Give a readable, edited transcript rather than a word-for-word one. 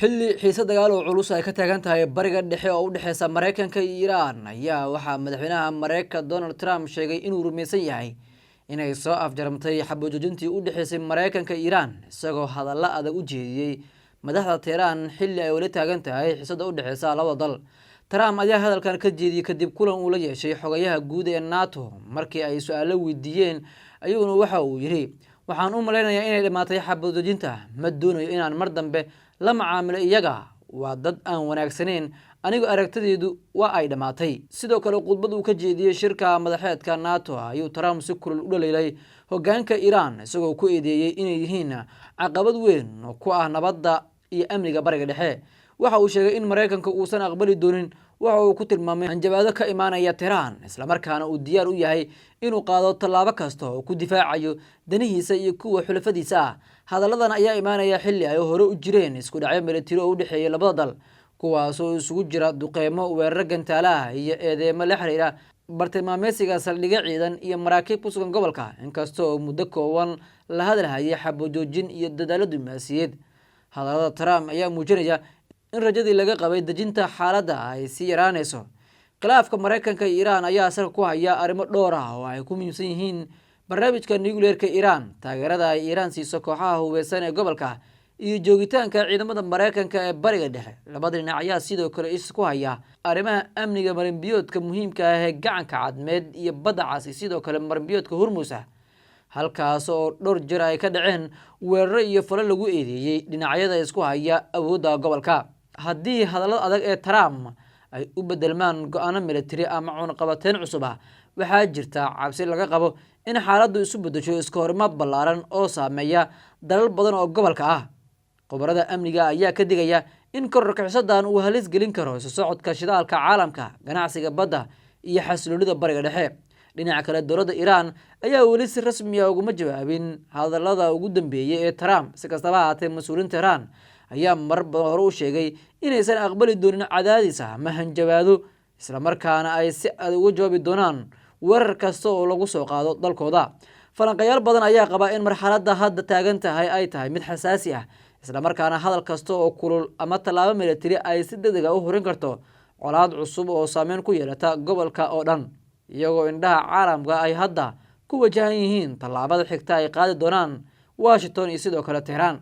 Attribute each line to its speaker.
Speaker 1: xilli xiisad dagaal oo culus ay ka taagan tahay bariga dhexe oo u dhaxaysa Mareykanka iyo Iran ayaa waxa madaxweynaha Mareykanka Donald Trump sheegay inuu rumaysan yahay inay soo afjarmtay xabajoojintii u dhaxaysay Mareykanka iyo Iran isagoo hadallo adag u jeediyay madaxda Tehran xilli ay wali taagan tahay xiisada u dhaxaysa labada dal. Trump ayaa hadalkan ka jeediyay kadib kulan uu la yeeshay xogayaha guud ee NATO markii ay su'aalo weydiiyeen ayuuna waxa uu yiri waxaan u maleynayaa inay dhamaatay xabajoojinta ma doonayo inaan mar dambe la macaamilo iyaga waa dad aan wanaagsaneyn anigu aragtideedu waa ay dhamaatay. Sidoo kale khudbad uu ka jeediyay shirka madaxeedka NATO ayuu Trump si kulul u dhaleelay hoggaanka Iran isagoo ku eedeeyay inay yihiin caqabad weyn oo ku ah nabadda iyo amniga bariga dhexe. Waxa uu sheegay in Mareykanka uusan aqbali doonin waxa uu ku tilmaamay hanjabaado ka imaanaya Tehran isla markaana uu diyaar u yahay inuu qaado tallaabo kasta oo ku difaacayo danihiisa iyo kuwa xulafadiisa ah. Hadaladan ayaa imaanaya xilli ay hore u jireen isku dhacyo militari oo u dhaxeeyay labada dal kuwaas oo isugu jira duqeymo weerar gantaalaha iyo eedeymo la xiriira bartilmaameedsiga saldhigyo ciidan iyo maraakiib ku sugan gobolka inkastoo muddo kooban la hadalhayay xabajoojin iyo dadaalo diblomaasiyadeed. Hadalada Trump ayaa muujinaya in rajadii laga qabay dejinta xaaladda ay sii yaraanayso. Khilaafka Mareykanka iyo Iran ayaa asalka ku haya arrimo dhowr ah oo ay ku muhiimsan yihiin barnaamijka nuclear-ka Iran, taageerada ay Iran siiso kooxaha hubeysan ee gobolka, iyo joogitaanka ciidamada Mareykanka ee bariga dhexe. Labada dhinac ayaa sidoo kale isku haya arrimaha amniga marinbiyoodka muhiimka ah ee gacanka cadmeed iyo badda cas sidoo kale marinbiyoodka Hormuz halkaas oo dhowr jeer ay ka dhaceen weeraro iyo falo lagu eedeeyay dhinacyada isku haya awoodda gobolka. Haddii hadallada adag ee Trump ay u bedelmaan go'aano militari ama cunaqabateyn cusub waxaa jirta cabsi laga qabo in xaaladdu isu bedesho iska horimaad ballaaran oo saameeya dalal badan oo gobolka ah. Khubarada amniga ayaa ka digaya in kororka xiisadan uu halis gelin karo isu socodka shidaalka caalamka, ganacsiga badda iyo xasiloonida bariga dhexe. Dhinaca kale dowladda Iran ayaa weli si rasmi ah uguma jawaabin hadallada ugu dambeeyay ee Trump. Si kastaba ha ahaatee mas'uuliyiinta Iran ayaa marar badan hore u sheegay inaysan aqbali doonin cadaadis ama hanjabaado isla markaana ay si adag uga jawaabi doonaan weerar kasta oo lagu soo qaado dalkooda. Falanqayaal badan ayaa qaba in marxaladda hadda taagan tahay ay tahay mid xasaasi ah isla markaana hadal kasta oo kulul ama tallaabo militari ay si degdeg ah u horin karto colaad cusub oo saameyn ku yeelata gobolka oo dhan, iyagoo indhaha caalamka ay hadda ku wajahan yihiin tallaabada xigta ay qaadi doonaan Washington iyo sidoo kale Tehran.